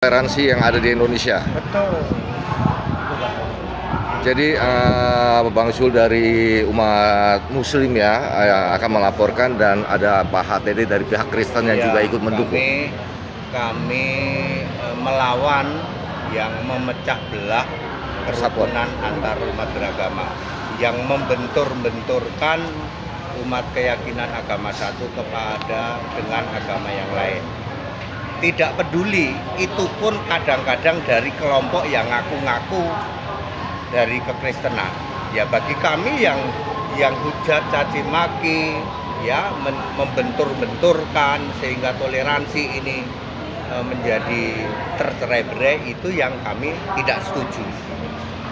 toleransi yang ada di Indonesia. Betul. Jadi Bang Zul dari umat Muslim ya akan melaporkan, dan ada Pak HTD dari pihak Kristen yang juga ikut mendukung. Kami melawan yang memecah belah kerukunan antar umat beragama, yang membentur-benturkan umat keyakinan agama satu kepada dengan agama yang lain. Tidak peduli, itu pun kadang-kadang dari kelompok yang ngaku-ngaku dari kekristenan. Ya bagi kami yang hujat, caci maki, ya membentur-benturkan sehingga toleransi ini menjadi tercerai-berai, itu yang kami tidak setuju.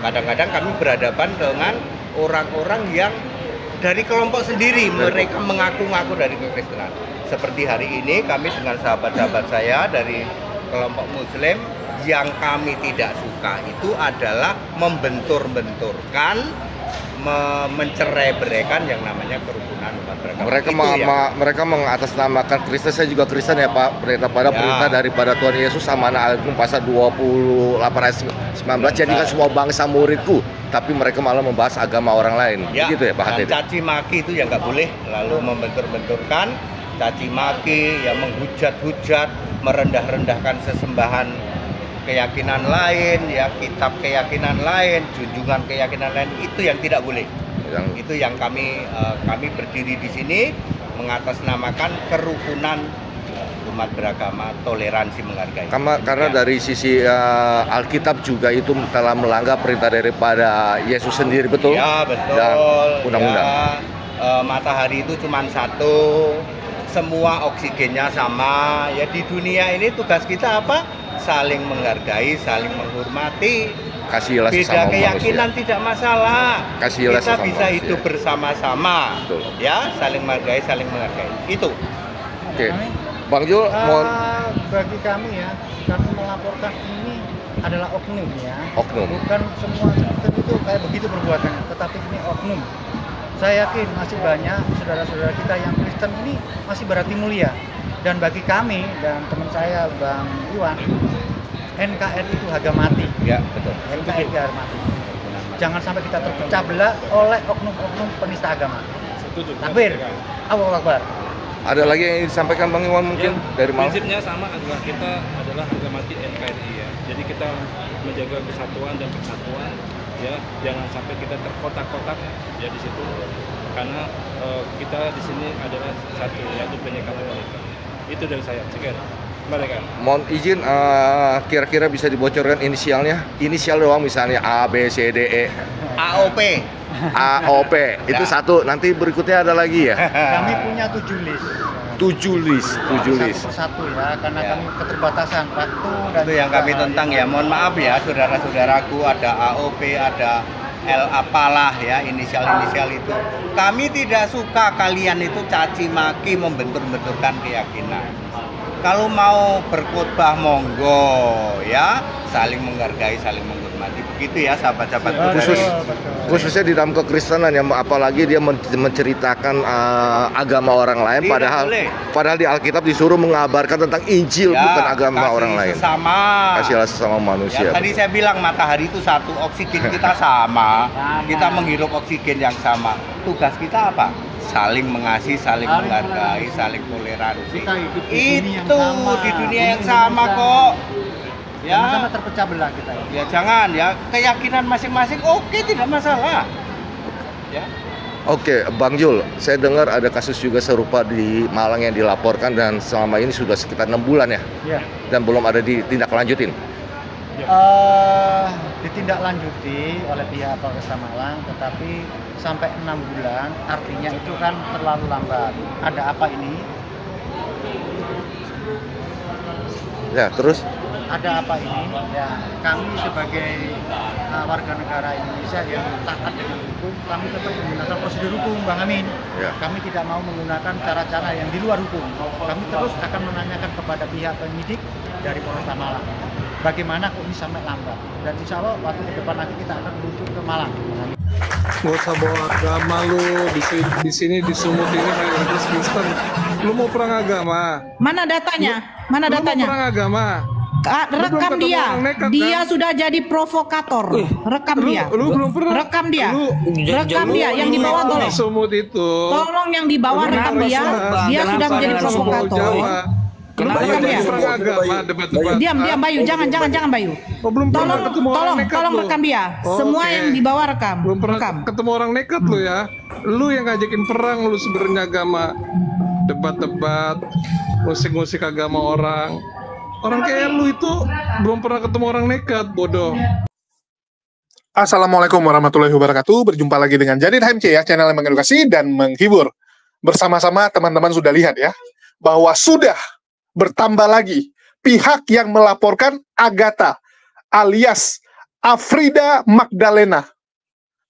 Kadang-kadang kami berhadapan dengan orang-orang yang dari kelompok sendiri, mereka mengaku-ngaku dari kekristenan. Seperti hari ini kami dengan sahabat-sahabat saya dari kelompok Muslim, yang kami tidak suka itu adalah membentur-benturkan, mencerai-beraikan yang namanya kerukunan umat beragama. Mereka mengatasnamakan Kristen. Saya juga Kristen ya Pak. Pada perintah daripada Tuhan Yesus Amanah Al-Quran pasal 28 ayat 19, jadikan semua bangsa muridku. Tapi mereka malah membahas agama orang lain. Begitu ya Pak HTD. Caci maki itu yang nggak boleh. Lalu membentur-benturkan, caci maki, yang menghujat-hujat, merendah-rendahkan sesembahan keyakinan lain, ya kitab keyakinan lain, junjungan keyakinan lain, itu yang tidak boleh. Itu yang kami berdiri di sini mengatasnamakan kerukunan umat beragama, toleransi, menghargai. Karena dari sisi Alkitab juga itu telah melanggar perintah daripada Yesus sendiri, betul? Ya betul. Dan undang-undang. Ya, matahari itu cuma satu, semua oksigennya sama. Ya di dunia ini tugas kita apa? Saling menghargai, saling menghormati. Kasihlah beda sesama keyakinan manusia. Tidak masalah. Kasihlah kita sesama bisa manusia. hidup bersama-sama. Betul. Ya, saling menghargai, saling menghargai. Itu. Oke. Bang Zul, mohon. Bagi kami ya, kami melaporkan ini adalah oknum ya. Oknum. Bukan semua Kristen itu kayak begitu perbuatannya, tetapi ini oknum. Saya yakin masih banyak saudara-saudara kita yang Kristen ini masih berarti mulia. Dan bagi kami dan teman saya Bang Iwan, NKRI itu harga mati. Ya, betul. NKRI harga mati. Jangan sampai kita terpecah belah oleh oknum-oknum penista agama. Setuju. Takbir. Allahu Akbar. Ada lagi yang ingin disampaikan Bang Iwan mungkin dari Malang? Prinsipnya sama, adalah kita adalah harga mati NKRI ya. Jadi kita menjaga kesatuan dan persatuan ya, jangan sampai kita terkotak-kotak ya di situ. Karena kita di sini adalah satu, yaitu penyekatan mereka. Itu dari saya. Sekian. Mereka. Mohon izin, kira-kira bisa dibocorkan inisialnya? Inisial doang, misalnya A, B, C, D, E. AOP. AOP. Itu satu. Nanti berikutnya ada lagi ya? Kami punya 7 list. 7 list. Satu persatu ya, karena kami keterbatasan waktu dan Itu yang kami tentang ya. Mohon maaf ya saudara-saudaraku, ada AOP, ada L apalah ya, inisial-inisial itu. Kami tidak suka kalian itu caci maki, membentur-benturkan keyakinan. Kalau mau berkhotbah monggo ya, saling menghargai, saling menghormati. Begitu ya sahabat-sahabat. Khususnya di dalam kekristenan ya, apalagi dia menceritakan agama orang lain, padahal di Alkitab disuruh mengabarkan tentang Injil, ya, bukan agama orang lain. Kasihlah sesama manusia. Ya, tadi saya bilang matahari itu satu, oksigen kita sama. Kita menghirup oksigen yang sama. Tugas kita apa? Saling mengasihi, saling menghargai, saling toleransi. Itu di dunia yang sama kok. Ya, sama terpecah belah kita ya. Ya jangan ya, keyakinan masing-masing oke, tidak masalah. Ya. Oke, Bang Zul, saya dengar ada kasus juga serupa di Malang yang dilaporkan dan selama ini sudah sekitar 6 bulan ya? Iya. Dan belum ada ditindaklanjutin? Ditindaklanjuti oleh pihak Polresta Malang, tetapi sampai 6 bulan artinya itu kan terlalu lambat. Ada apa ini? Ya, terus? Ada apa ini? Ya, kami sebagai warga negara Indonesia yang taat dengan hukum, kami tetap menggunakan prosedur hukum, Bang Amin. Ya. Kami tidak mau menggunakan cara-cara yang di luar hukum. Kami terus akan menanyakan kepada pihak penyidik dari Polresta Malang, bagaimana kok ini sampai lambat. Dan insya Allah waktu ke depan nanti kita akan menuju ke Malang. Nggak usah bawa agama lu, di sini di Sumut ini mayoritas Kristen. Lu mau perang agama? Mana datanya? Mana datanya? Lu mau perang agama? Rekam dia. Dia sudah jadi provokator. Rekam dia. Lu belum pernah. Rekam dia. Rekam dia yang di bawah tolong. Sumut itu. Tolong yang di bawah rekam dia. Dia sudah menjadi provokator. Rekam dia. Diam Bayu, jangan Bayu. Tolong rekam dia. Semua yang di bawah rekam. Belum pernah ketemu orang nekat lu ya. Lu yang ngajakin perang lu sebenarnya agama. Debat-debat, musik-musik agama orang. Orang kayak lu itu belum pernah ketemu orang nekat, bodoh. Assalamualaikum warahmatullahi wabarakatuh. Berjumpa lagi dengan Jadid HMC ya, channel yang mengedukasi dan menghibur. Bersama-sama teman-teman sudah lihat ya, bahwa sudah bertambah lagi pihak yang melaporkan Agatha alias Afrida Magdalena.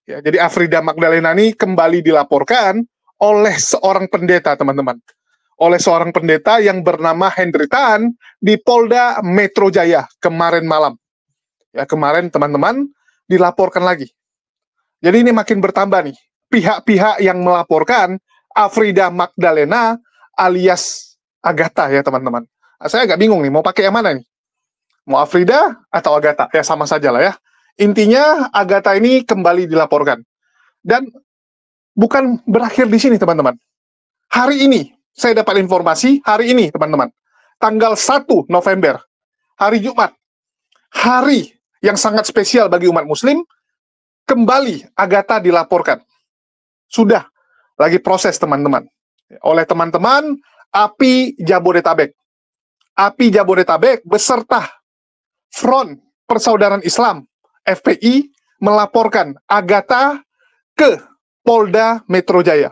Ya, jadi Afrida Magdalena ini kembali dilaporkan oleh seorang pendeta, teman-teman. Oleh seorang pendeta yang bernama Hendry Tan di Polda Metro Jaya kemarin malam. Ya, kemarin teman-teman dilaporkan lagi. Jadi ini makin bertambah nih. Pihak-pihak yang melaporkan Afrida Magdalena alias Agatha ya, teman-teman. Nah, saya agak bingung nih, mau pakai yang mana nih? Mau Afrida atau Agatha? Ya sama saja lah ya. Intinya Agatha ini kembali dilaporkan. Dan bukan berakhir di sini, teman-teman. Hari ini, saya dapat informasi, hari ini, teman-teman. Tanggal 1 November, hari Jumat. Hari yang sangat spesial bagi umat muslim, kembali Agatha dilaporkan. Sudah lagi proses, teman-teman. Oleh teman-teman, API Jabodetabek. API Jabodetabek beserta Front Persaudaraan Islam, FPI, melaporkan Agatha ke Polda Metro Jaya.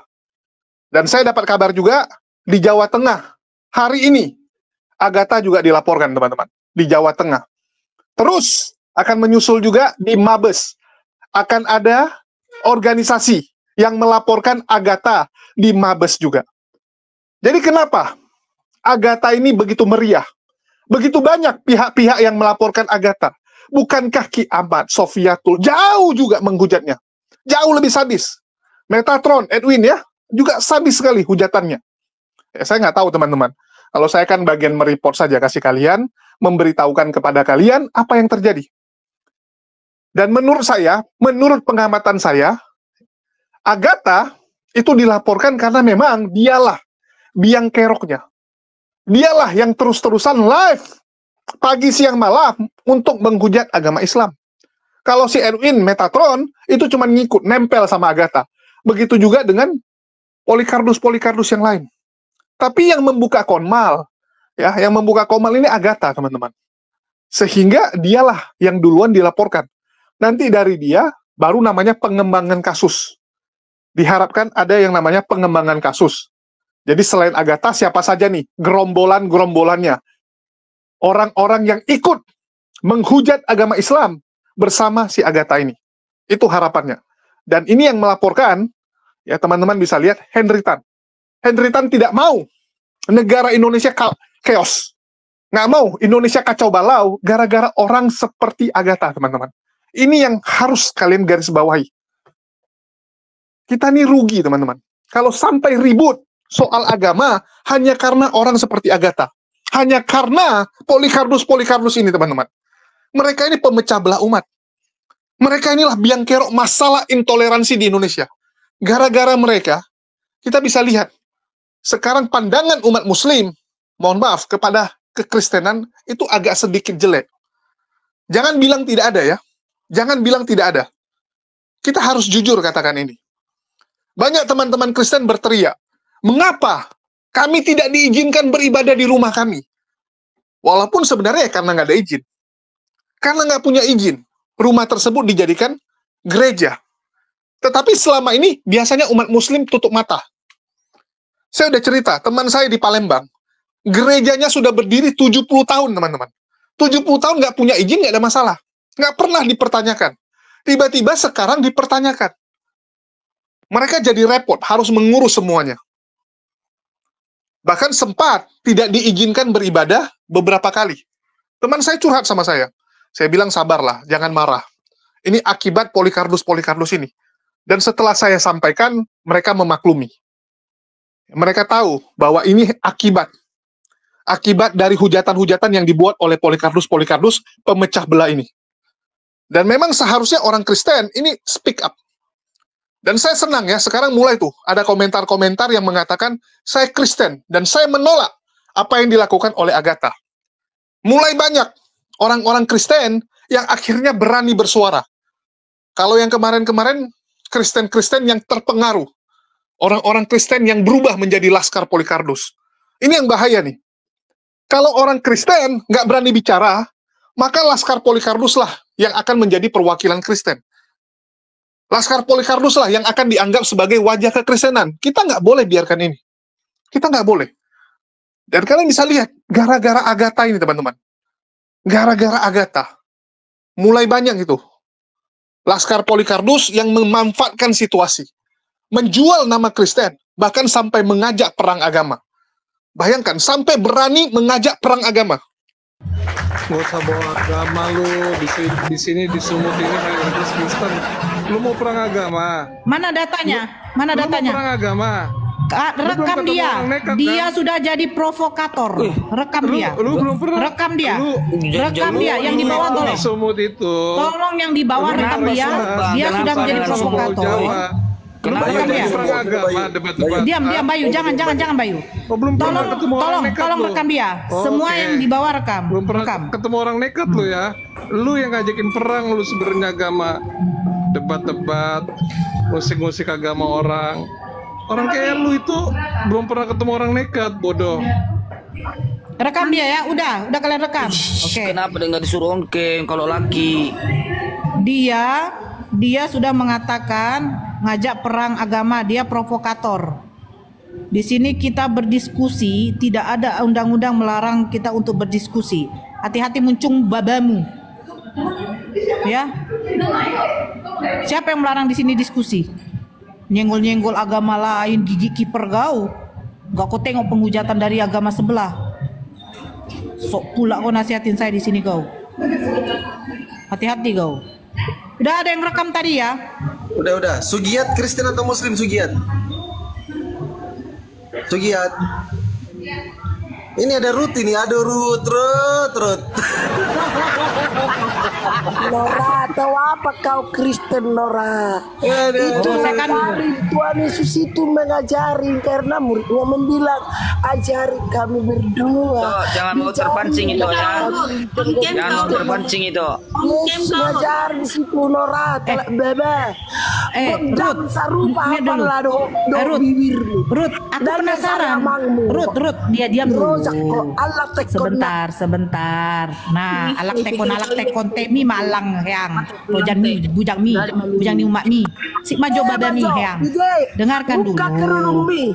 Dan saya dapat kabar juga di Jawa Tengah. Hari ini Agatha juga dilaporkan, teman-teman, di Jawa Tengah. Terus akan menyusul juga di Mabes. Akan ada organisasi yang melaporkan Agatha di Mabes juga. Jadi kenapa Agatha ini begitu meriah? Begitu banyak pihak-pihak yang melaporkan Agatha. Bukankah Ki Ahmad Sofiatul jauh juga menghujatnya? Jauh lebih sadis. Metatron, Edwin ya, juga sadis sekali hujatannya. Ya, saya nggak tahu, teman-teman. Kalau saya kan bagian mereport saja, kasih kalian, memberitahukan kepada kalian apa yang terjadi. Dan menurut saya, menurut pengamatan saya, Agatha itu dilaporkan karena memang dialah biang keroknya. Dialah yang terus-terusan live pagi siang malam untuk menghujat agama Islam. Kalau si Edwin Metatron itu cuma ngikut, nempel sama Agatha. Begitu juga dengan Polycarpus yang lain. Tapi yang membuka konmal, ya, yang membuka konmal ini Agatha, teman-teman. Sehingga dialah yang duluan dilaporkan. Nanti dari dia baru namanya pengembangan kasus. Diharapkan ada yang namanya pengembangan kasus. Jadi selain Agatha, siapa saja nih gerombolan-gerombolannya? Orang-orang yang ikut menghujat agama Islam bersama si Agatha ini. Itu harapannya. Dan ini yang melaporkan, ya teman-teman bisa lihat, Hendry Tan. Hendry Tan tidak mau negara Indonesia chaos. Nggak mau Indonesia kacau balau gara-gara orang seperti Agatha, teman-teman. Ini yang harus kalian garis bawahi. Kita nih rugi, teman-teman. Kalau sampai ribut soal agama hanya karena orang seperti Agatha. Hanya karena Polycarpus ini, teman-teman. Mereka ini pemecah belah umat. Mereka inilah biang kerok masalah intoleransi di Indonesia. Gara-gara mereka, kita bisa lihat, sekarang pandangan umat muslim, mohon maaf, kepada kekristenan, itu agak sedikit jelek. Jangan bilang tidak ada ya. Jangan bilang tidak ada. Kita harus jujur katakan ini. Banyak teman-teman Kristen berteriak, mengapa kami tidak diizinkan beribadah di rumah kami? Walaupun sebenarnya karena nggak ada izin. Karena nggak punya izin, rumah tersebut dijadikan gereja. Tetapi selama ini, biasanya umat muslim tutup mata. Saya udah cerita, teman saya di Palembang, gerejanya sudah berdiri 70 tahun, teman-teman. 70 tahun nggak punya izin, nggak ada masalah. Nggak pernah dipertanyakan. Tiba-tiba sekarang dipertanyakan. Mereka jadi repot, harus mengurus semuanya. Bahkan sempat tidak diizinkan beribadah beberapa kali. Teman saya curhat sama saya. Saya bilang, sabarlah, jangan marah. Ini akibat Polycarpus ini. Dan setelah saya sampaikan, mereka memaklumi. Mereka tahu bahwa ini akibat. akibat dari hujatan-hujatan yang dibuat oleh Polycarpus pemecah belah ini. Dan memang seharusnya orang Kristen ini speak up. Dan saya senang ya, sekarang mulai tuh ada komentar-komentar yang mengatakan, saya Kristen dan saya menolak apa yang dilakukan oleh Agatha. Mulai banyak orang-orang Kristen yang akhirnya berani bersuara. Kalau yang kemarin-kemarin, Kristen-Kristen yang terpengaruh. Orang-orang Kristen yang berubah menjadi laskar Polycarpus. Ini yang bahaya nih. Kalau orang Kristen nggak berani bicara, maka laskar Polycarpus lah yang akan menjadi perwakilan Kristen. Laskar Polycarpus lah yang akan dianggap sebagai wajah kekristenan. Kita nggak boleh biarkan ini. Kita nggak boleh. Dan kalian bisa lihat, gara-gara Agatha ini teman-teman. Gara-gara Agatha. Mulai banyak itu. Laskar Polycarpus yang memanfaatkan situasi. Menjual nama Kristen. Bahkan sampai mengajak perang agama. Bayangkan, sampai berani mengajak perang agama. Gak usah bawa agama lu di sini di sumut ini mayoritas Kristen. Lu mau perang agama? Mana datanya? Mana datanya? Lu mau perang agama? Rekam dia. Dia sudah jadi provokator. Rekam dia. Lu belum pernah. Rekam dia. Rekam dia yang di bawah tolong. Sumut itu. Tolong yang di bawah rekam dia. Dia sudah menjadi provokator. Diam Bayu, jangan Bayu. Tolong rekam dia. Semua yang di bawah rekam. Belum pernah ketemu orang nekat lu ya. Lu yang ngajakin perang lu sebenarnya agama. Debat-debat, musik-musik agama orang. Orang kayak lu itu belum pernah ketemu orang nekat, bodoh. Rekam dia ya, udah kalian rekam. Oke. Kenapa dia nggak disuruh ongkeng kalau laki? Dia sudah mengatakan ngajak perang agama, dia provokator. Di sini kita berdiskusi, tidak ada undang-undang melarang kita untuk berdiskusi. Hati-hati muncung babamu. Ya. Siapa yang melarang di sini diskusi? Nyenggol-nyenggol agama lain, gigi kiper kau. Gak kau tengok penghujatan dari agama sebelah. Sok pula kau nasihatin saya di sini kau. Hati-hati kau. Udah ada yang rekam tadi ya? Udah. Sugiat Kristen atau Muslim Sugiat? Sugiat. Ini ada Ruth ini, ada Ruth. Nora, tahu apa kau Kristen Nora? Itu Tuhan Yesus itu mengajari karena muridnya membilang ajari kami berdua. Jangan mau terpancing itu ya. Jangan mau terpancing itu. Yesus mengajar di situ Nora, telak bebe. Ruth, aku penasaran. Ruth, dia diam dulu. Sebentar. Nah, alak tekon temi malang yang bujang mi umak mi. Si majo badami yang. Dengarkan dulu.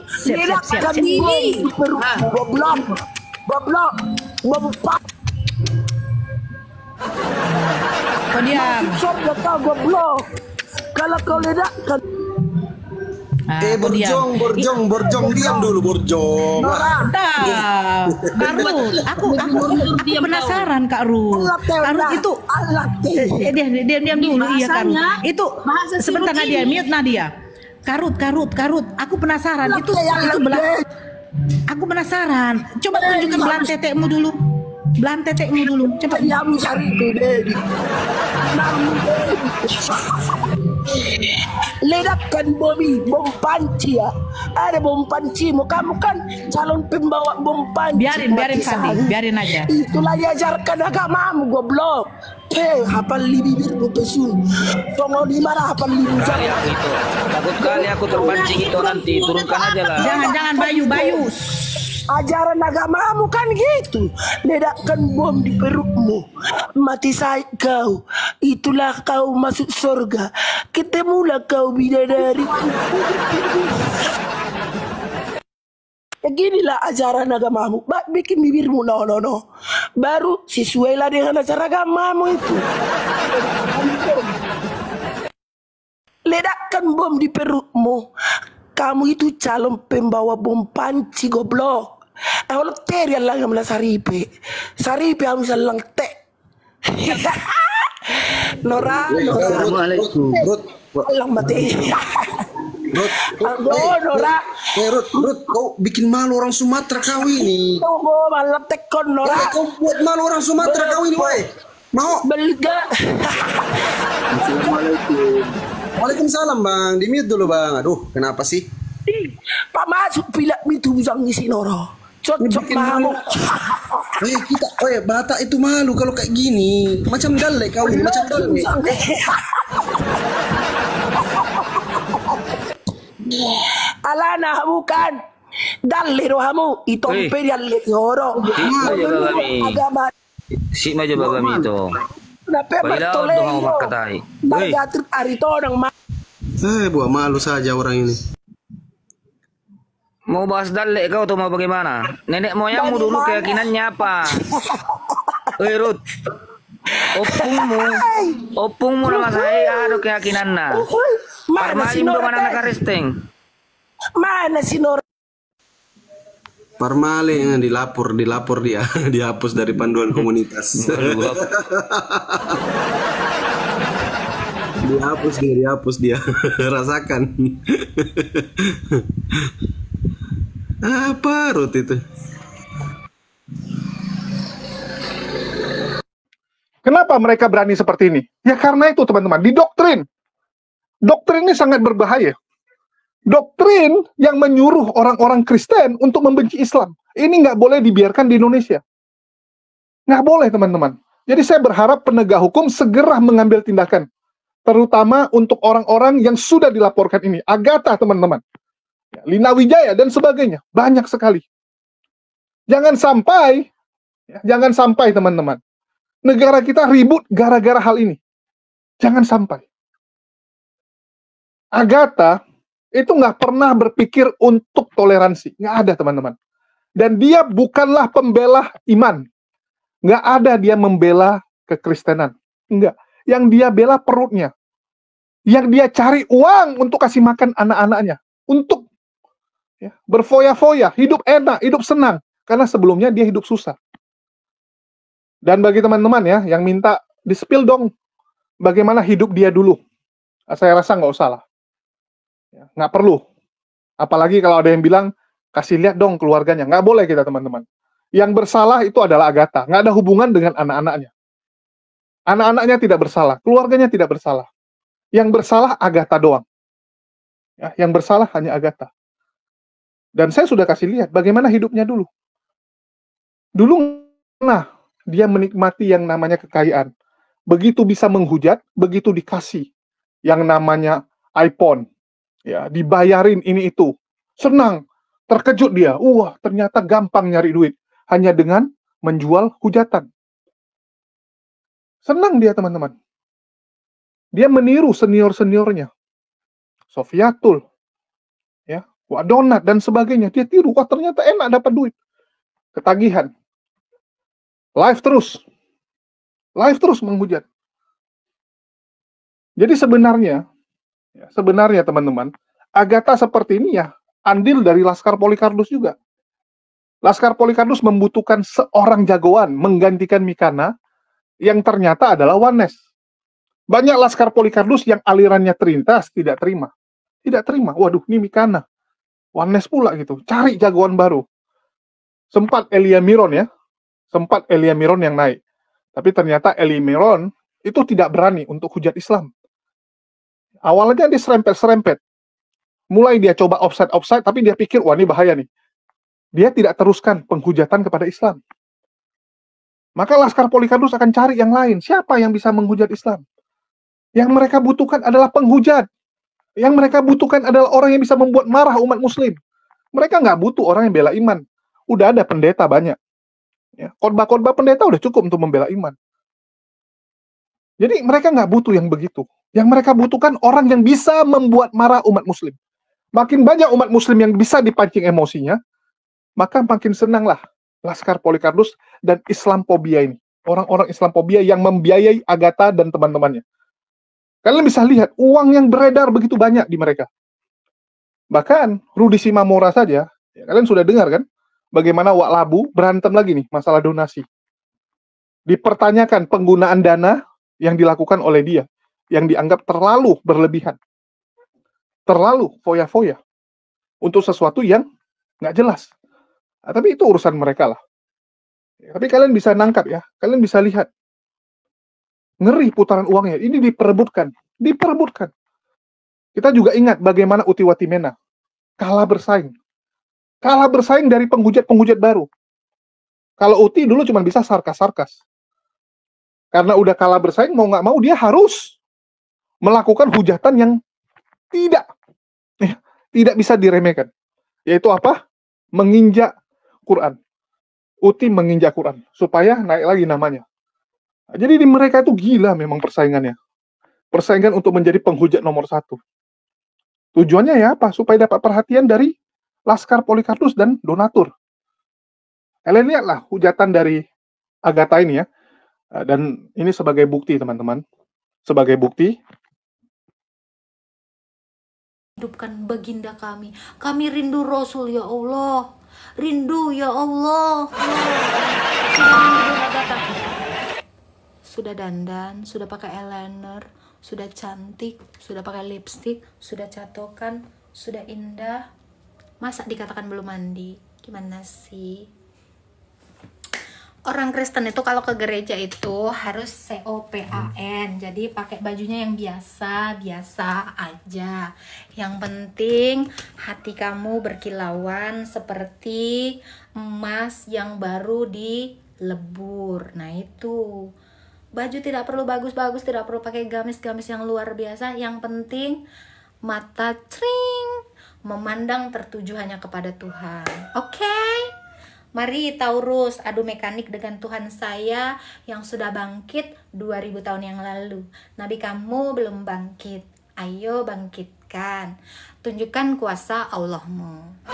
Siap. Goblok. Kau diam. Goblok. Kalau kau ledak kan. Borjong, diam dulu Borjong. Kak Ruth, aku penasaran Kak Ruth. Kak Ruth itu diam dulu iya Kak Ruth. Itu sebentar Nadia, mute Nadia. Kak Ruth, aku penasaran itu belah. Aku penasaran. Coba tunjukkan belan tetekmu dulu. Coba diam cari bebe. Ledakkan bom panci ya. Ada bom panci, kamu kan calon pembawa bom panci. Biarin Sandi, biarin aja. Itulah diajarkan agamamu goblok. Hafal bibir pesun. Tunggu di mana hafal bibir. Itu. Takut kali aku terpancing itu nanti. Turunkan aja lah. Jangan Bayu. Ajaran agamamu kan gitu. Ledakkan bom di perutmu. Mati saya kau. Itulah kau masuk surga. Ketemulah kau bidadari. Ya ginilah ajaran agamamu. Bikin bibirmu no. Baru sesuailah dengan ajaran agamamu itu. Ledakkan bom di perutmu. Kamu itu calon pembawa bom panci goblok. Kalau teri Allah yang mula saripe yang bisa lang te. Nora. Assalamualaikum. Lang mati. Nora. Rut, kau bikin malu orang Sumatera kau ini. Tunggu malam tekon Nora. Kau buat malu orang Sumatera kau ini, woi. Mau? Belga. Assalamualaikum. Waalaikumsalam, Bang. Di mute dulu, Bang. Aduh, kenapa sih? Pak masuk pilak itu sang isi Nora. Cocok malu. Batak itu malu kalau kayak gini. Macam dalek kau ini, macam dalek. Alana bukan. Dalek rohamu itu imperial letoro. Agama. Si maja babami itu. Kenapa betul itu? Bagatur arito orang Buat malu saja orang ini. Mau bahas dalek kau tuh mau bagaimana? Nenek moyangmu dulu keyakinannya apa? Ruth, opungmu nama saya ada keyakinannya. Parmalim do mana nak resting? Mana si Nor? Parmale yang dilapor dia, dihapus dari panduan komunitas. dihapus dia. Rasakan. Apa Ruth itu? Kenapa mereka berani seperti ini? Ya karena itu teman-teman, didoktrin. Doktrin ini sangat berbahaya. Doktrin yang menyuruh orang-orang Kristen untuk membenci Islam. Ini nggak boleh dibiarkan di Indonesia. Nggak boleh teman-teman. Jadi saya berharap penegak hukum segera mengambil tindakan. Terutama untuk orang-orang yang sudah dilaporkan ini. Agatha teman-teman. Lina Wijaya dan sebagainya, banyak sekali. Jangan sampai teman-teman, negara kita ribut gara-gara hal ini. Jangan sampai. Agatha itu nggak pernah berpikir untuk toleransi, nggak ada teman-teman. Dan dia bukanlah pembela iman, nggak ada dia membela kekristenan, enggak. Yang dia bela perutnya, yang dia cari uang untuk kasih makan anak-anaknya, untuk berfoya-foya, hidup enak, hidup senang. Karena sebelumnya dia hidup susah. Dan bagi teman-teman ya, yang minta di-spill dong, bagaimana hidup dia dulu. Saya rasa nggak usah lah. Nggak perlu. Apalagi kalau ada yang bilang, kasih lihat dong keluarganya. Nggak boleh kita teman-teman. Yang bersalah itu adalah Agatha. Nggak ada hubungan dengan anak-anaknya. Anak-anaknya tidak bersalah. Keluarganya tidak bersalah. Yang bersalah Agatha doang. Yang bersalah hanya Agatha. Dan saya sudah kasih lihat bagaimana hidupnya dulu. Dulu, dia menikmati yang namanya kekayaan. Begitu bisa menghujat, begitu dikasih yang namanya iPhone, dibayarin ini itu. Senang, terkejut dia. Wah, ternyata gampang nyari duit. Hanya dengan menjual hujatan. Senang dia, teman-teman. Dia meniru senior-seniornya. Sofiatul, Wah, donat dan sebagainya. Dia tiru. Wah, ternyata enak dapat duit. Ketagihan. Live terus menghujat. Jadi sebenarnya teman-teman, Agatha seperti ini ya, andil dari Laskar Polycarpus juga. Laskar Polycarpus membutuhkan seorang jagoan menggantikan Mikana yang ternyata adalah Oneness. Banyak Laskar Polycarpus yang alirannya Trintas tidak terima. Waduh, ini Mikana. Oneness pula gitu, cari jagoan baru. Sempat Elia Miron yang naik. Tapi ternyata Elia Miron itu tidak berani untuk hujat Islam. Awalnya dia serempet. Mulai dia coba offside, tapi dia pikir, wah ini bahaya nih. Dia tidak teruskan penghujatan kepada Islam. Maka Laskar Polycarpus akan cari yang lain. Siapa yang bisa menghujat Islam? Yang mereka butuhkan adalah penghujat. Yang mereka butuhkan adalah orang yang bisa membuat marah umat muslim. Mereka nggak butuh orang yang bela iman. Udah ada pendeta banyak. Khotbah-khotbah pendeta udah cukup untuk membela iman. Jadi mereka nggak butuh yang begitu. Yang mereka butuhkan orang yang bisa membuat marah umat muslim. Makin banyak umat muslim yang bisa dipancing emosinya, maka makin senanglah Laskar Polycarpus dan Islamophobia ini. Orang-orang Islamophobia yang membiayai Agatha dan teman-temannya. Kalian bisa lihat uang yang beredar begitu banyak di mereka. Bahkan Rudi Simamora saja, kalian sudah dengar kan, bagaimana Wak Labu berantem lagi nih masalah donasi. Dipertanyakan penggunaan dana yang dilakukan oleh dia, yang dianggap terlalu berlebihan. terlalu foya-foya untuk sesuatu yang nggak jelas. Nah, tapi itu urusan mereka lah. Tapi kalian bisa nangkap ya, kalian bisa lihat. Ngeri putaran uangnya, ini diperebutkan. Kita juga ingat bagaimana Uti Watimena kalah bersaing dari penghujat-penghujat baru. Kalau Uti dulu cuma bisa sarkas-sarkas. Karena udah kalah bersaing, mau nggak mau dia harus melakukan hujatan yang tidak bisa diremehkan. Yaitu apa? Menginjak Quran. Uti menginjak Quran supaya naik lagi namanya. Jadi di mereka itu gila memang persaingannya. Persaingan untuk menjadi penghujat nomor 1. Tujuannya ya apa? Supaya dapat perhatian dari Laskar Polikarpus dan Donatur. Kalian lihatlah hujatan dari Agatha ini ya. Dan ini sebagai bukti teman-teman. Sebagai bukti. Hidupkan baginda kami. Kami rindu Rasul ya Allah. Rindu ya Allah. Sudah dandan, sudah pakai eyeliner, sudah cantik, sudah pakai lipstick, sudah catokan, sudah indah. Masa dikatakan belum mandi? Gimana sih? Orang Kristen itu kalau ke gereja itu harus COPAN. Jadi pakai bajunya yang biasa aja. Yang penting hati kamu berkilauan seperti emas yang baru dilebur. Nah itu. Baju tidak perlu bagus-bagus, tidak perlu pakai gamis-gamis yang luar biasa. Yang penting mata cring, memandang tertuju hanya kepada Tuhan. Oke? Mari Taurus adu mekanik dengan Tuhan saya yang sudah bangkit 2000 tahun yang lalu. Nabi kamu belum bangkit. Ayo bangkitkan. Tunjukkan kuasa Allahmu.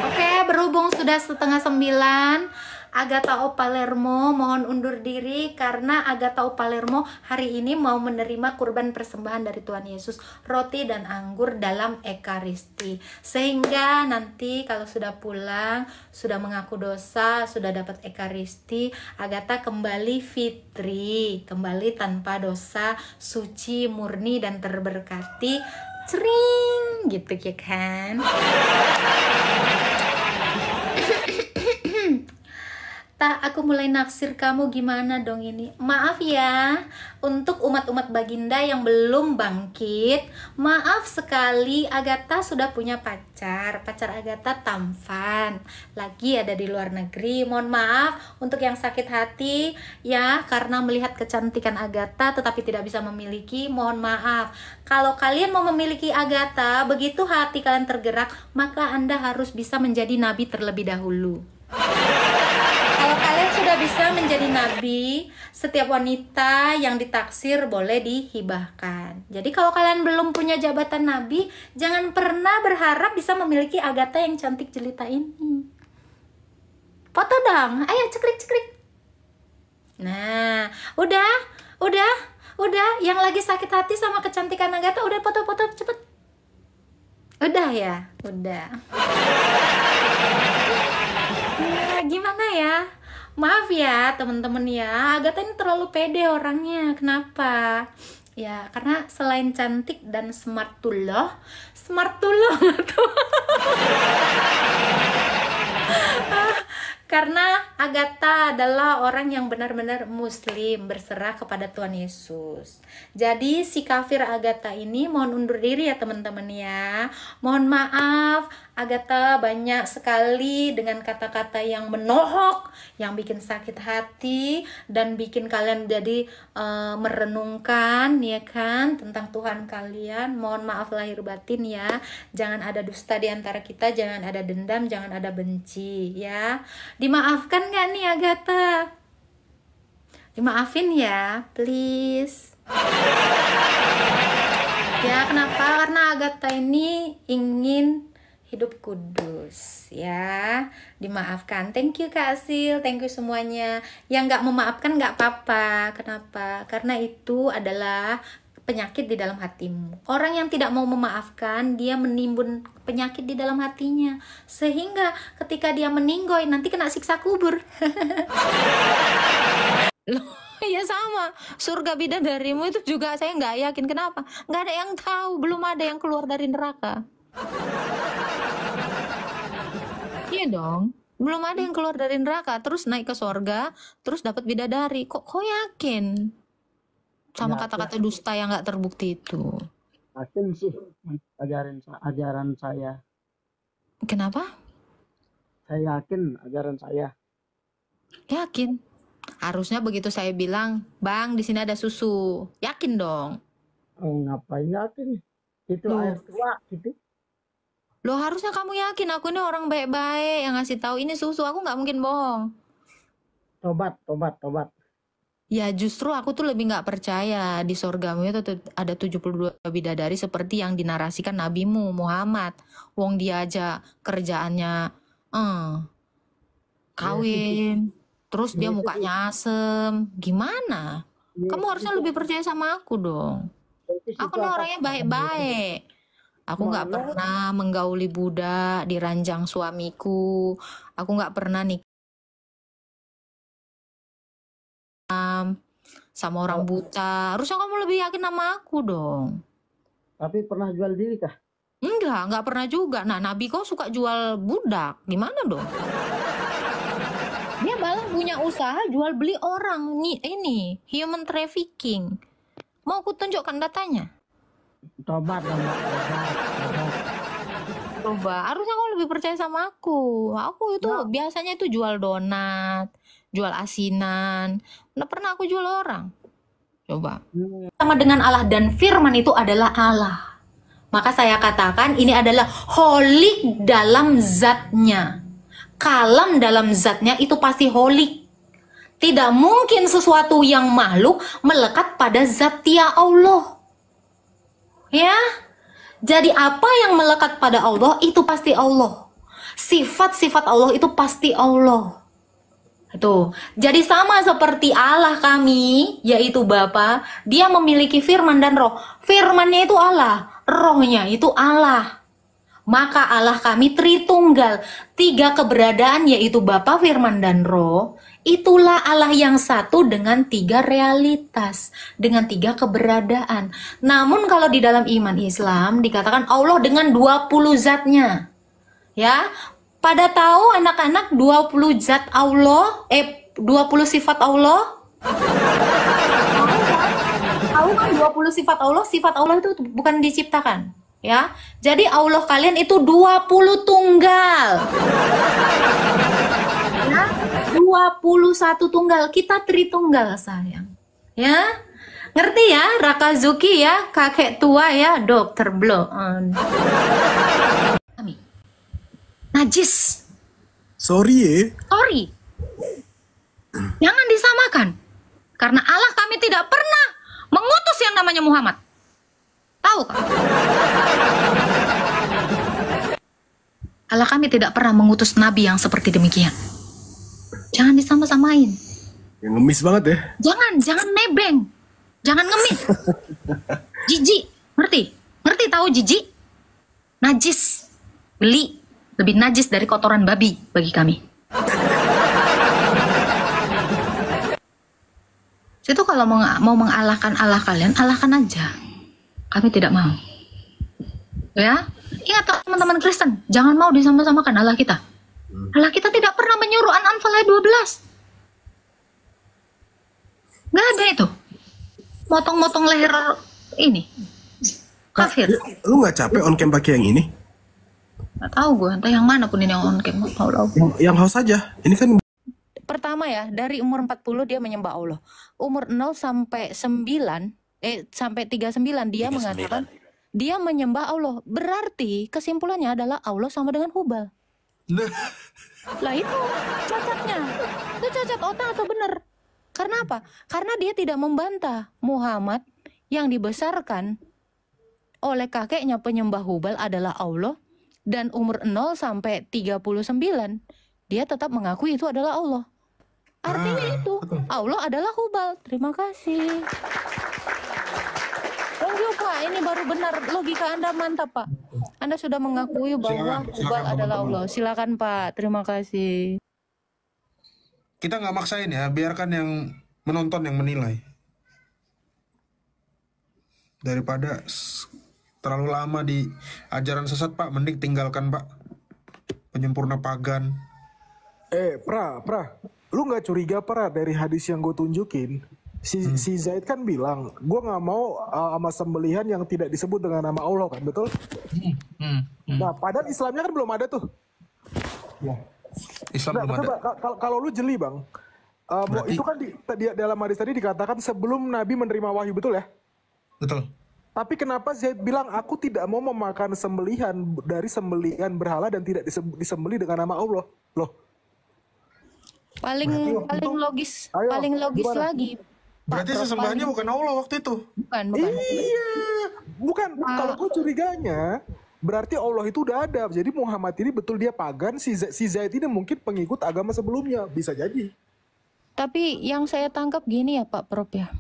Oke, berhubung sudah 8:30. Agatha O Palermo mohon undur diri karena Agatha O Palermo hari ini mau menerima kurban persembahan dari Tuhan Yesus, roti dan anggur dalam Ekaristi. Sehingga nanti kalau sudah pulang, sudah mengaku dosa, sudah dapat Ekaristi, Agatha kembali fitri, kembali tanpa dosa, suci, murni dan terberkati. Cering gitu ya kan. Aku mulai naksir kamu, gimana dong ini? Maaf ya, untuk umat-umat baginda yang belum bangkit, maaf sekali, Agatha sudah punya pacar Agatha tampan, lagi ada di luar negeri. Mohon maaf untuk yang sakit hati ya, karena melihat kecantikan Agatha tetapi tidak bisa memiliki. Mohon maaf. Kalau kalian mau memiliki Agatha, begitu hati kalian tergerak, maka Anda harus bisa menjadi nabi terlebih dahulu. Kalau kalian sudah bisa menjadi nabi, setiap wanita yang ditaksir boleh dihibahkan. Jadi kalau kalian belum punya jabatan nabi, jangan pernah berharap bisa memiliki Agatha yang cantik jelita ini. Foto dong, ayo cekrik. Nah, udah. Yang lagi sakit hati sama kecantikan Agatha, udah foto-foto cepet. Udah ya, udah. Ya, gimana ya? Maaf ya teman-teman ya, Agatha ini terlalu pede orangnya. Kenapa? Ya karena selain cantik dan smart to love tuh. Karena Agatha adalah orang yang benar-benar muslim, berserah kepada Tuhan Yesus. Jadi si kafir Agatha ini mohon undur diri ya teman-teman ya. Mohon maaf, Agatha banyak sekali dengan kata-kata yang menohok, yang bikin sakit hati dan bikin kalian jadi merenungkan ya kan tentang Tuhan kalian. Mohon maaf lahir batin ya. Jangan ada dusta di antara kita, jangan ada dendam, jangan ada benci ya. Dimaafkan gak nih Agatha? Dimaafin ya, please. Ya kenapa? Karena Agatha ini ingin hidup kudus ya. Dimaafkan. Thank you Kak Asil, thank you semuanya. Yang gak memaafkan gak apa-apa. Kenapa? Karena itu adalah penyakit di dalam hatimu. Orang yang tidak mau memaafkan, dia menimbun penyakit di dalam hatinya. Sehingga ketika dia meninggoy, nanti kena siksa kubur. Iya sama, surga bidadarimu itu juga saya nggak yakin. Kenapa? Nggak ada yang tahu, belum ada yang keluar dari neraka. Iya dong, belum ada yang keluar dari neraka, terus naik ke surga, terus dapat bidadari. Kok yakin sama kata-kata dusta yang nggak terbukti itu? Yakin sih ajaran saya. Kenapa? Saya yakin ajaran saya. Yakin. Harusnya begitu saya bilang, Bang, di sini ada susu. Yakin dong. Oh, ngapain yakin? Itu air tua gitu. Loh, harusnya kamu yakin aku ini orang baik-baik yang ngasih tahu ini susu. Aku nggak mungkin bohong. Tobat. Ya justru aku tuh lebih nggak percaya di surgamu itu ada 72 bidadari seperti yang dinarasikan nabimu Muhammad. Wong dia aja kerjaannya kawin, terus dia mukanya asem. Gimana? Kamu harusnya lebih percaya sama aku dong. Aku nih orangnya baik-baik. Aku nggak pernah menggauli budak di ranjang suamiku. Aku nggak pernah nikah sama orang buta. Harusnya kamu lebih yakin sama aku dong. Tapi pernah jual diri kah? Enggak pernah juga. Nah, Nabi kau suka jual budak. Gimana dong? Dia malah punya usaha jual beli orang. Ini human trafficking. Mau aku tunjukkan datanya? Tobat. Coba, harusnya kau lebih percaya sama aku. Aku itu biasanya itu jual donat, jual asinan. Nggak pernah aku jual orang. Coba. Sama dengan Allah dan firman itu adalah Allah. Maka saya katakan ini adalah holik dalam zatnya. Kalam dalam zatnya itu pasti holik. Tidak mungkin sesuatu yang makhluk melekat pada zatia Allah. Ya. Jadi apa yang melekat pada Allah itu pasti Allah. Sifat-sifat Allah itu pasti Allah. Itu. Jadi sama seperti Allah kami, yaitu Bapa, dia memiliki firman dan roh. Firmannya itu Allah, rohnya itu Allah. Maka Allah kami Tritunggal, 3 keberadaan yaitu Bapa, firman dan roh. Itulah Allah yang satu dengan 3 realitas, dengan 3 keberadaan. Namun kalau di dalam iman Islam dikatakan Allah dengan 20 zatnya. Ya, pada tahu anak-anak 20 zat Allah, 20 sifat Allah? Tahu kan 20 sifat Allah? Sifat Allah itu bukan diciptakan, ya. Jadi Allah kalian itu 20 tunggal. Ya, 21 tunggal, kita Tritunggal sayang. Ya. Ngerti ya, Rakazuki ya, kakek tua ya, dokter Bloon. Najis. Sorry. Jangan disamakan. Karena Allah kami tidak pernah mengutus yang namanya Muhammad. Tahu kan? Allah kami tidak pernah mengutus nabi yang seperti demikian. Jangan disama-samain. Yang ngemis banget ya. Jangan nebeng. Jangan ngemis. Jijik, ngerti tahu jijik? Najis. Beli lebih najis dari kotoran babi bagi kami. Situ kalau mau mengalahkan Allah kalian, alahkan aja. Kami tidak mau. Ya, ingat teman-teman Kristen, jangan mau disama-samakan Allah kita. Allah kita tidak pernah menyuruh An-Anfal ayat 12. Nggak ada itu. Motong-motong leher ini. Kafir. Lu nggak capek on cam pakai yang ini? Nggak tahu gue, entah yang mana pun ini yang on cam. Yang house aja. Ini kan pertama ya, dari umur 40 dia menyembah Allah. Umur 0 sampai 9, sampai 39 dia mengatakan dia menyembah Allah. Berarti kesimpulannya adalah Allah sama dengan Hubal. Lah itu cacatnya. Itu cacat otak atau benar? Karena apa? Karena dia tidak membantah Muhammad yang dibesarkan oleh kakeknya penyembah Hubal adalah Allah. Dan umur 0 sampai 39 dia tetap mengakui itu adalah Allah. Artinya itu Allah adalah Hubal. Terima kasih. Thank you Pak, ini baru benar, logika Anda mantap Pak. Anda sudah mengakui bahwa Hubal adalah Allah. Silakan Pak, terima kasih. Kita nggak maksain ya, biarkan yang menonton yang menilai. Daripada terlalu lama di ajaran sesat, Pak, mending tinggalkan, Pak. Penyempurna pagan. Pra, lu nggak curiga, Pra, dari hadis yang gue tunjukin? Si Zaid kan bilang, gue nggak mau sama sembelihan yang tidak disebut dengan nama Allah, kan, betul? Nah, padahal Islamnya kan belum ada tuh. Islam belum ada. Kalau lu jeli, Bang, itu kan di dalam hadis tadi dikatakan sebelum Nabi menerima wahyu, betul ya? Betul. Tapi kenapa Zaid bilang aku tidak mau memakan sembelihan dari sembelihan berhala dan tidak disembelih dengan nama Allah? Loh. Paling logis lagi. Berarti sesembahannya bukan Allah waktu itu. Bukan. Iya. Bukan. Kalau gue curiganya, berarti Allah itu udah ada. Jadi Muhammad ini betul dia pagan, si Zaid ini mungkin pengikut agama sebelumnya. Bisa jadi. Tapi yang saya tangkap gini ya Pak Prof ya.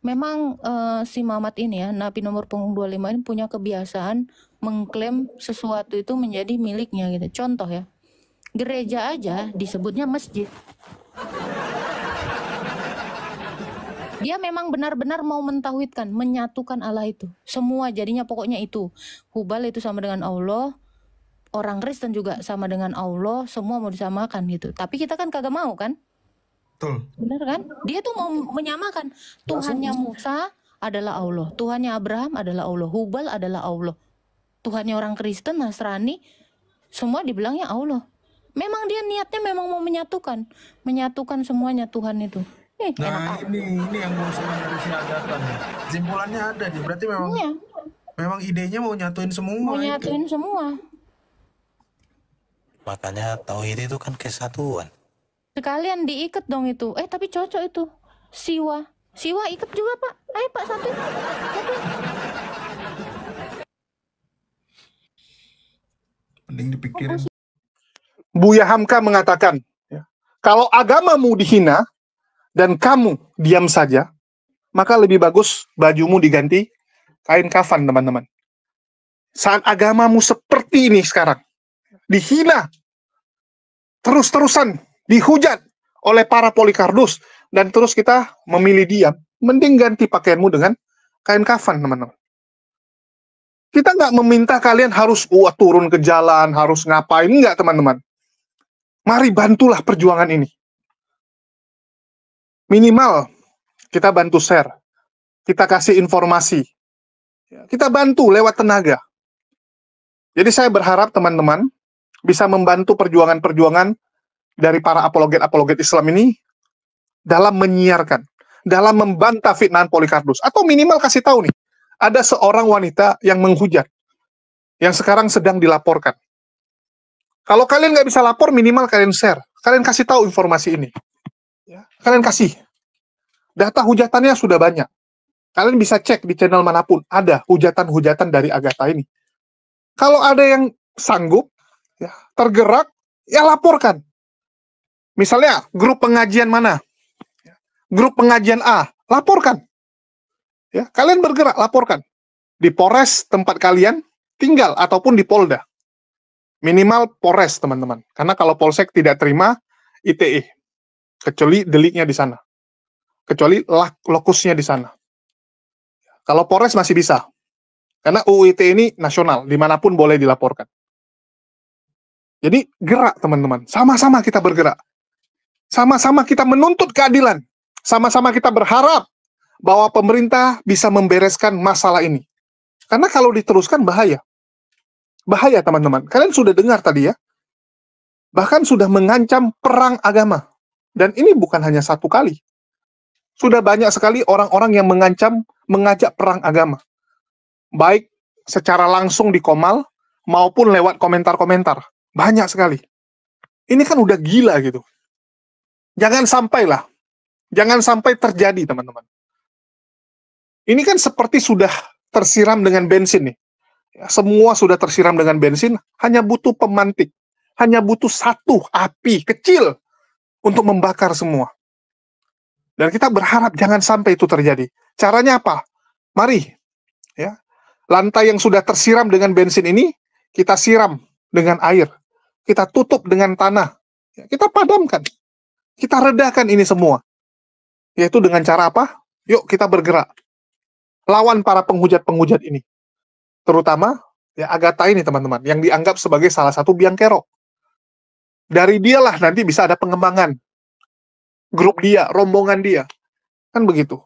Memang si Muhammad ini ya, Nabi nomor punggung 25 ini punya kebiasaan mengklaim sesuatu itu menjadi miliknya gitu. Contoh ya, gereja aja disebutnya masjid. Dia memang benar-benar mau mentauhidkan, menyatukan Allah itu. Semua jadinya pokoknya itu. Hubal itu sama dengan Allah, orang Kristen juga sama dengan Allah, semua mau disamakan gitu. Tapi kita kan kagak mau kan? Betul. Benar kan? Dia tuh mau menyamakan. Tuhannya Musa adalah Allah, Tuhannya Abraham adalah Allah, Hubal adalah Allah. Tuhannya orang Kristen, Nasrani, semua dibilangnya Allah. Memang dia niatnya memang mau menyatukan semuanya Tuhan itu. Nah ini yang mau senang dari si Agatha. Kesimpulannya ada nih, berarti memang idenya mau nyatuin semua. Mau nyatuin semua. Makanya tauhid itu kan kesatuan. Sekalian diikat dong itu. Tapi cocok itu. Siwa ikat juga Pak. Ayo Pak satu. Mending dipikirin. Buya Hamka mengatakan, ya, kalau agamamu dihina dan kamu diam saja, maka lebih bagus bajumu diganti kain kafan, teman-teman. Saat agamamu seperti ini sekarang, dihina, terus-terusan dihujat oleh para Polikardus, dan terus kita memilih diam, mending ganti pakaianmu dengan kain kafan, teman-teman. Kita nggak meminta kalian harus turun ke jalan, harus ngapain, nggak, teman-teman. Mari bantulah perjuangan ini. Minimal kita bantu share, kita kasih informasi, kita bantu lewat tenaga. Jadi saya berharap teman-teman bisa membantu perjuangan-perjuangan dari para apologet-apologet Islam ini dalam menyiarkan, dalam membantah fitnahan Polikardus, atau minimal kasih tahu nih, ada seorang wanita yang menghujat, yang sekarang sedang dilaporkan. Kalau kalian nggak bisa lapor, minimal kalian share, kalian kasih tahu informasi ini. Kalian kasih. Data hujatannya sudah banyak. Kalian bisa cek di channel manapun, ada hujatan-hujatan dari Agatha ini. Kalau ada yang sanggup, ya, tergerak, ya laporkan. Misalnya, grup pengajian mana? Grup pengajian A, laporkan. Ya, kalian bergerak, laporkan. Di Polres tempat kalian tinggal, ataupun di Polda. Minimal Polres, teman-teman. Karena kalau Polsek tidak terima, ITE. Kecuali deliknya di sana. Kecuali lokusnya di sana. Kalau Polres masih bisa. Karena UU ITE ini nasional, dimanapun boleh dilaporkan. Jadi gerak teman-teman, sama-sama kita bergerak. Sama-sama kita menuntut keadilan. Sama-sama kita berharap bahwa pemerintah bisa membereskan masalah ini. Karena kalau diteruskan bahaya. Bahaya teman-teman. Kalian sudah dengar tadi ya. Bahkan sudah mengancam perang agama. Dan ini bukan hanya satu kali. Sudah banyak sekali orang-orang yang mengancam, mengajak perang agama. Baik secara langsung di Komal, maupun lewat komentar-komentar. Banyak sekali. Ini kan udah gila gitu. Jangan sampai terjadi, teman-teman. Ini kan seperti sudah tersiram dengan bensin nih. Semua sudah tersiram dengan bensin, hanya butuh pemantik. Hanya butuh satu api kecil untuk membakar semua. Dan kita berharap jangan sampai itu terjadi. Caranya apa? Mari, ya, lantai yang sudah tersiram dengan bensin ini, kita siram dengan air. Kita tutup dengan tanah. Kita padamkan. Kita redakan ini semua. Yaitu dengan cara apa? Yuk kita bergerak. Lawan para penghujat-penghujat ini. Terutama ya Agatha ini teman-teman, yang dianggap sebagai salah satu biang kerok. Dari dialah nanti bisa ada pengembangan. Grup dia, rombongan dia. Kan begitu.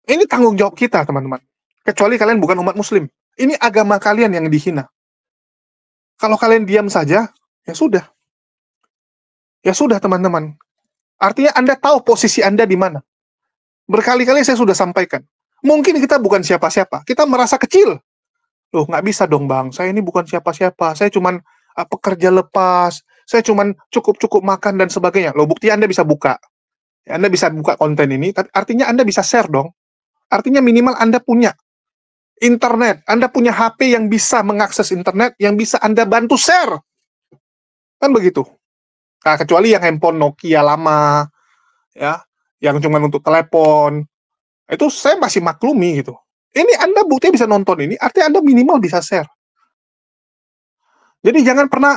Ini tanggung jawab kita teman-teman. Kecuali kalian bukan umat muslim. Ini agama kalian yang dihina. Kalau kalian diam saja, ya sudah. Ya sudah teman-teman. Artinya Anda tahu posisi Anda di mana. Berkali-kali saya sudah sampaikan. Mungkin kita bukan siapa-siapa. Kita merasa kecil. Loh, nggak bisa dong bang. Saya ini bukan siapa-siapa. Saya cuman pekerja lepas. Saya cuman cukup-cukup makan dan sebagainya. Loh, bukti Anda bisa buka. Anda bisa buka konten ini. Artinya Anda bisa share dong. Artinya minimal Anda punya internet. Anda punya HP yang bisa mengakses internet. Yang bisa Anda bantu share. Kan begitu. Nah, kecuali yang handphone Nokia lama. Ya, yang cuma untuk telepon. Itu saya masih maklumi gitu. Ini Anda buktinya bisa nonton ini, artinya Anda minimal bisa share. Jadi jangan pernah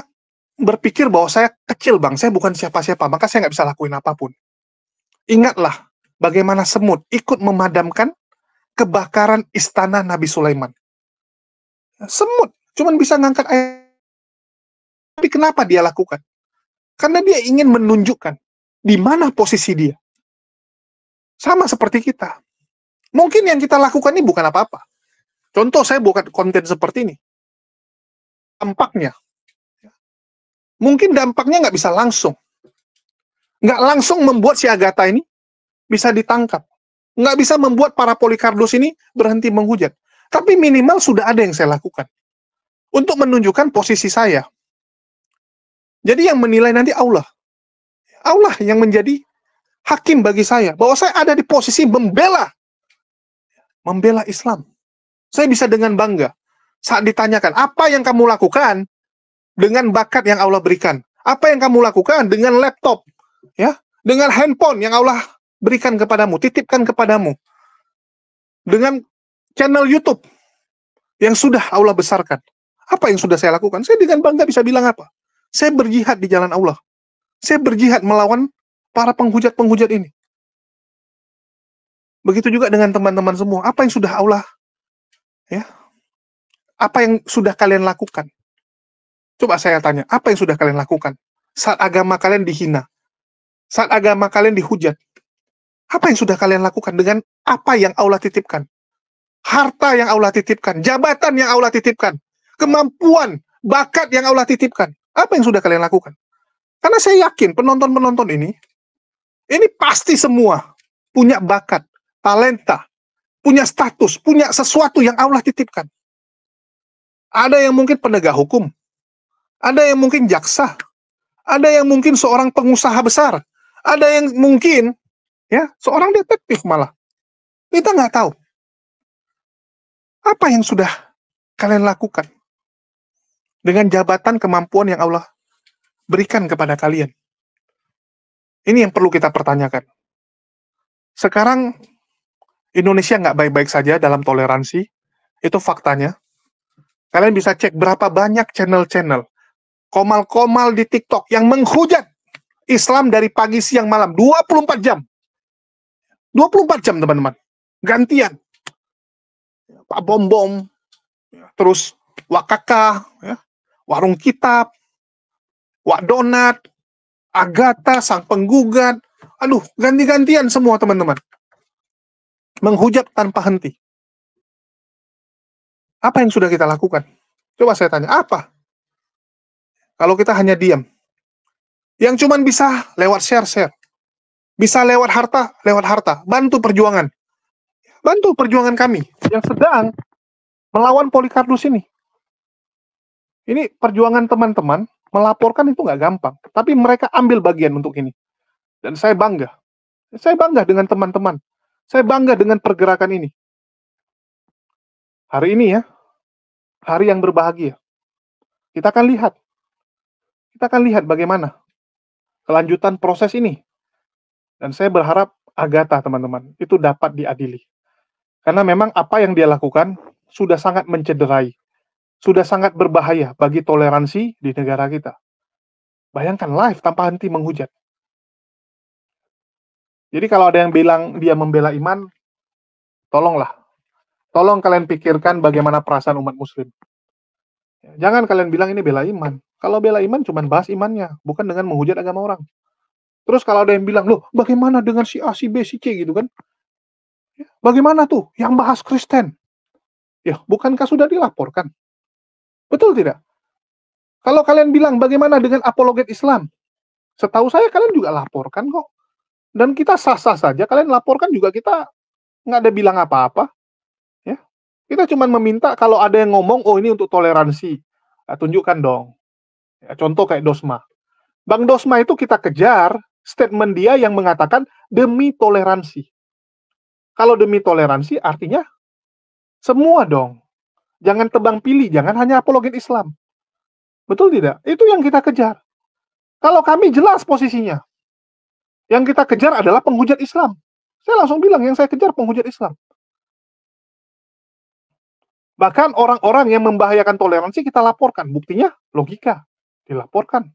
berpikir bahwa saya kecil bang, saya bukan siapa-siapa, maka saya nggak bisa lakuin apapun. Ingatlah bagaimana semut ikut memadamkan kebakaran istana Nabi Sulaiman. Semut cuman bisa ngangkat air. Tapi kenapa dia lakukan? Karena dia ingin menunjukkan di mana posisi dia. Sama seperti kita. Mungkin yang kita lakukan ini bukan apa-apa. Contoh, saya buat konten seperti ini. Dampaknya. Mungkin dampaknya nggak bisa langsung. Nggak langsung membuat si Agatha ini bisa ditangkap. Nggak bisa membuat para Polikarpus ini berhenti menghujat. Tapi minimal sudah ada yang saya lakukan. Untuk menunjukkan posisi saya. Jadi yang menilai nanti Allah. Allah yang menjadi hakim bagi saya. Bahwa saya ada di posisi membela Islam. Saya bisa dengan bangga saat ditanyakan, apa yang kamu lakukan dengan bakat yang Allah berikan? Apa yang kamu lakukan dengan laptop? Ya, dengan handphone yang Allah berikan kepadamu, titipkan kepadamu. Dengan channel YouTube yang sudah Allah besarkan. Apa yang sudah saya lakukan? Saya dengan bangga bisa bilang apa? Saya berjihad di jalan Allah. Saya berjihad melawan para penghujat-penghujat ini. Begitu juga dengan teman-teman semua. Apa yang sudah Allah, ya, apa yang sudah kalian lakukan? Coba saya tanya, apa yang sudah kalian lakukan? Saat agama kalian dihina, saat agama kalian dihujat, apa yang sudah kalian lakukan dengan apa yang Allah titipkan? Harta yang Allah titipkan, jabatan yang Allah titipkan, kemampuan, bakat yang Allah titipkan. Apa yang sudah kalian lakukan? Karena saya yakin penonton-penonton ini pasti semua punya bakat, talenta, punya status, punya sesuatu yang Allah titipkan. Ada yang mungkin penegak hukum, ada yang mungkin jaksa, ada yang mungkin seorang pengusaha besar, ada yang mungkin ya seorang detektif malah. Kita nggak tahu. Apa yang sudah kalian lakukan dengan jabatan kemampuan yang Allah berikan kepada kalian? Ini yang perlu kita pertanyakan. Sekarang Indonesia nggak baik-baik saja dalam toleransi, itu faktanya. Kalian bisa cek berapa banyak channel-channel, komal-komal di TikTok yang menghujat Islam dari pagi, siang, malam, 24 jam. 24 jam, teman-teman. Gantian. Pak Bom-Bom, terus Wak Kakak, ya, Warung Kitab, Wak Donat, Agatha, Sang Penggugat. Aduh, ganti-gantian semua, teman-teman. Menghujat tanpa henti. Apa yang sudah kita lakukan? Coba saya tanya, apa? Kalau kita hanya diam. Yang cuman bisa lewat share-share. Bisa lewat harta. Bantu perjuangan. Bantu perjuangan kami yang sedang melawan Polikarpus ini. Ini perjuangan teman-teman, melaporkan itu nggak gampang. Tapi mereka ambil bagian untuk ini. Dan saya bangga. Saya bangga dengan teman-teman. Saya bangga dengan pergerakan ini. Hari ini ya, hari yang berbahagia. Kita akan lihat bagaimana kelanjutan proses ini. Dan saya berharap Agatha, teman-teman, itu dapat diadili. Karena memang apa yang dia lakukan sudah sangat mencederai, sudah sangat berbahaya bagi toleransi di negara kita. Bayangkan live tanpa henti menghujat. Jadi kalau ada yang bilang dia membela iman, tolong kalian pikirkan bagaimana perasaan umat muslim. Jangan kalian bilang ini bela iman. Kalau bela iman cuma bahas imannya, bukan dengan menghujat agama orang. Terus kalau ada yang bilang, loh bagaimana dengan si A, si B, si C gitu kan? Bagaimana tuh yang bahas Kristen? Ya, bukankah sudah dilaporkan? Betul tidak? Kalau kalian bilang bagaimana dengan apologet Islam? Setahu saya kalian juga laporkan kok. Dan kita sah-sah saja, kalian laporkan juga kita nggak ada bilang apa-apa. Ya. Kita cuma meminta kalau ada yang ngomong, oh ini untuk toleransi. Nah, tunjukkan dong. Ya, contoh kayak Dosma. Bang Dosma itu kita kejar statement dia yang mengatakan demi toleransi. Kalau demi toleransi artinya semua dong. Jangan tebang pilih, jangan hanya apologet Islam. Betul tidak? Itu yang kita kejar. Kalau kami jelas posisinya. Yang kita kejar adalah penghujat Islam. Saya langsung bilang, yang saya kejar penghujat Islam. Bahkan orang-orang yang membahayakan toleransi kita laporkan. Buktinya, logika. Dilaporkan.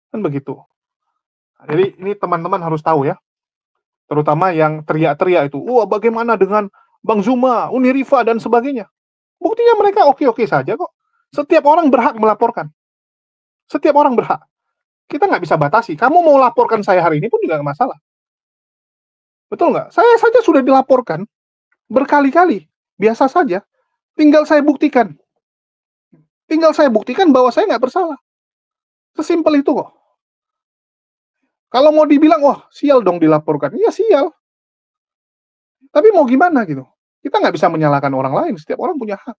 Kan begitu. Jadi ini teman-teman harus tahu ya. Terutama yang teriak-teriak itu. Wah, bagaimana dengan Bang Zuma, Unirifa, dan sebagainya. Buktinya mereka oke-oke saja kok. Setiap orang berhak melaporkan. Setiap orang berhak. Kita nggak bisa batasi. Kamu mau laporkan saya hari ini pun juga nggak masalah. Betul nggak? Saya saja sudah dilaporkan berkali-kali. Biasa saja. Tinggal saya buktikan. Tinggal saya buktikan bahwa saya nggak bersalah. Sesimpel itu kok. Kalau mau dibilang, wah sial dong dilaporkan. Iya sial. Tapi mau gimana gitu? Kita nggak bisa menyalahkan orang lain. Setiap orang punya hak.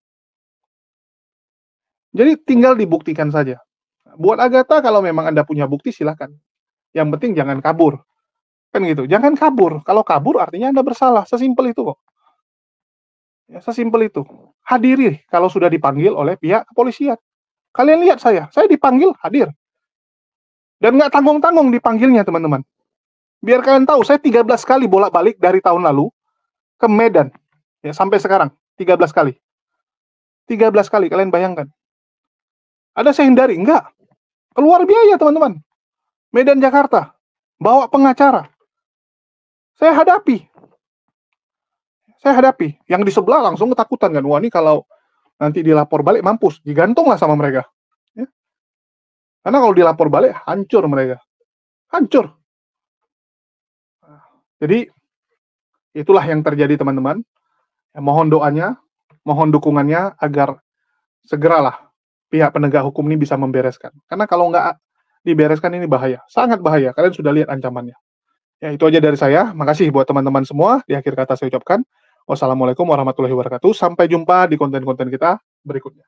Jadi tinggal dibuktikan saja. Buat Agatha kalau memang Anda punya bukti silahkan. Yang penting jangan kabur. Kan gitu. Jangan kabur. Kalau kabur artinya Anda bersalah. Sesimpel itu kok. Ya, sesimpel itu. Hadiri kalau sudah dipanggil oleh pihak kepolisian. Kalian lihat saya dipanggil hadir. Dan nggak tanggung-tanggung dipanggilnya teman-teman. Biar kalian tahu, saya 13 kali bolak-balik dari tahun lalu ke Medan. Ya, sampai sekarang 13 kali. 13 kali kalian bayangkan. Ada saya hindari? Enggak. Keluar biaya teman-teman. Medan Jakarta. Bawa pengacara. Saya hadapi. Yang di sebelah langsung ketakutan kan. Wah ini kalau nanti dilapor balik mampus. Digantung lah sama mereka. Ya. Karena kalau dilapor balik hancur mereka. Hancur. Jadi itulah yang terjadi teman-teman. Ya, mohon doanya, mohon dukungannya agar segeralah pihak penegak hukum ini bisa membereskan. Karena kalau nggak dibereskan ini bahaya. Sangat bahaya. Kalian sudah lihat ancamannya. Ya, itu aja dari saya. Makasih buat teman-teman semua. Di akhir kata saya ucapkan wassalamualaikum warahmatullahi wabarakatuh. Sampai jumpa di konten-konten kita berikutnya.